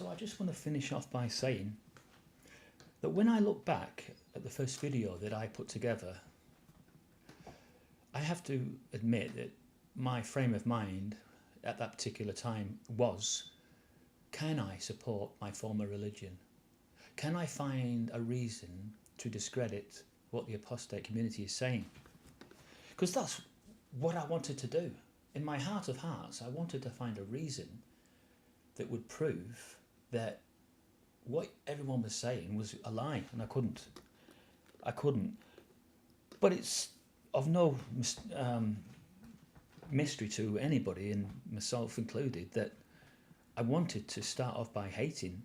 So I just want to finish off by saying that when I look back at the first video that I put together, I have to admit that my frame of mind at that particular time was, can I support my former religion? Can I find a reason to discredit what the apostate community is saying? Because that's what I wanted to do. In my heart of hearts, I wanted to find a reason that would prove that what everyone was saying was a lie, and I couldn't. But it's of no mystery to anybody, and myself included, that I wanted to start off by hating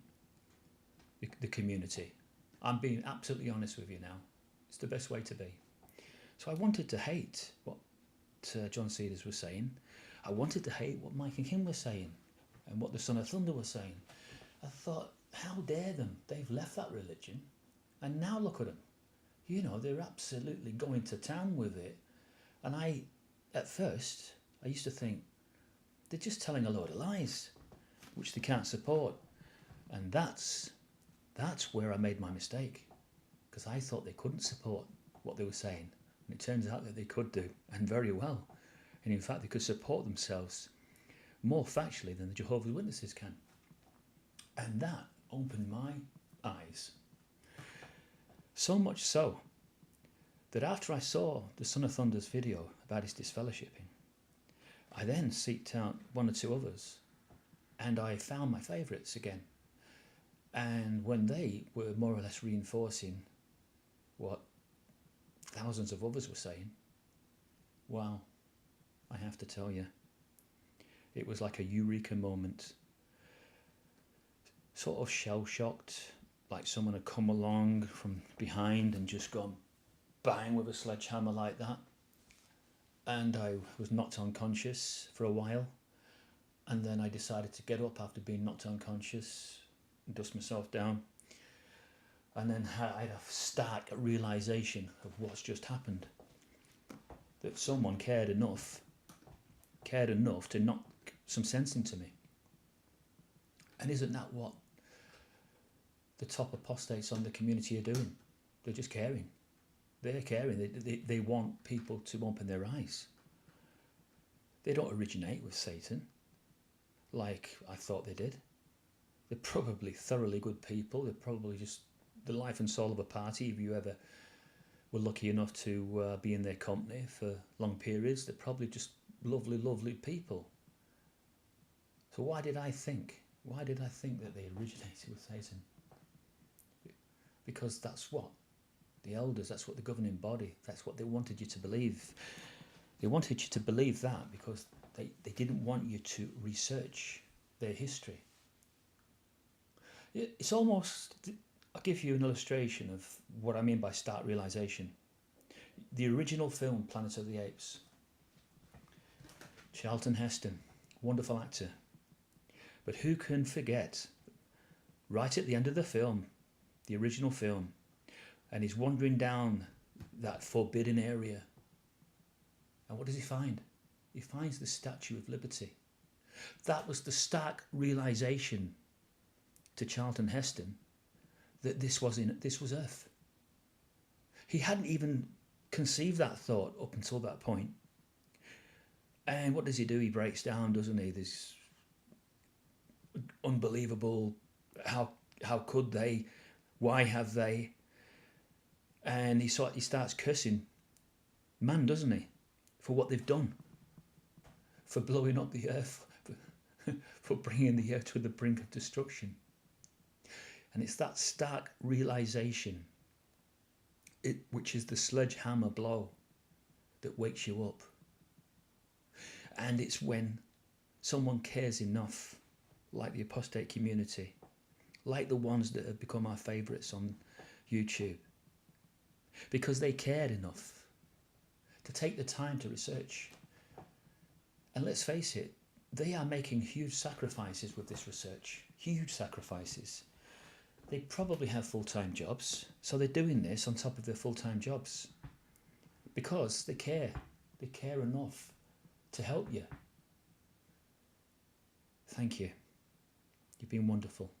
the community. I'm being absolutely honest with you now. It's the best way to be. So I wanted to hate what John Cedars was saying. I wanted to hate what Mike and Kim were saying and what the Son of Thunder was saying. I thought, how dare them? They've left that religion, and now look at them. You know, they're absolutely going to town with it. And at first, I used to think, they're just telling a load of lies, which they can't support. And that's where I made my mistake, because I thought they couldn't support what they were saying. And it turns out that they could do, and very well. And in fact, they could support themselves more factually than the Jehovah's Witnesses can. And that opened my eyes. So much so that after I saw the Son of Thunder's video about his disfellowshipping, I then seeked out one or two others, and I found my favourites again. And when they were more or less reinforcing what thousands of others were saying, well, I have to tell you, it was like a eureka moment. Sort of shell-shocked, like someone had come along from behind and just gone bang with a sledgehammer like that. And I was knocked unconscious for a while. And then I decided to get up after being knocked unconscious and dust myself down. And then I had a stark realisation of what's just happened. That someone cared enough to knock some sense into me. And isn't that what the top apostates on the community are doing? They're just caring. They're caring. They want people to open their eyes. They don't originate with Satan, like I thought they did. They're probably thoroughly good people. They're probably just the life and soul of a party. If you ever were lucky enough to be in their company for long periods, they're probably just lovely, lovely people. So why did I think that they originated with Satan? Because that's what the elders, that's what the governing body, that's what they wanted you to believe. They wanted you to believe that because they didn't want you to research their history. It's almost, I'll give you an illustration of what I mean by stark realisation. The original film, Planet of the Apes. Charlton Heston, wonderful actor. But who can forget, right at the end of the film, the original film, and he's wandering down that forbidden area. And what does he find? He finds the Statue of Liberty. That was the stark realisation to Charlton Heston that this was Earth. He hadn't even conceived that thought up until that point. And what does he do? He breaks down, doesn't he? This unbelievable, how could they? Why have they? And he starts cursing man, doesn't he? For what they've done. For blowing up the earth. For bringing the earth to the brink of destruction. And it's that stark realisation, which is the sledgehammer blow, that wakes you up. And it's when someone cares enough, like the apostate community, like the ones that have become our favourites on YouTube, because they cared enough to take the time to research. And let's face it, they are making huge sacrifices with this research, huge sacrifices. They probably have full-time jobs, so they're doing this on top of their full-time jobs because they care. They care enough to help you. Thank you. You've been wonderful.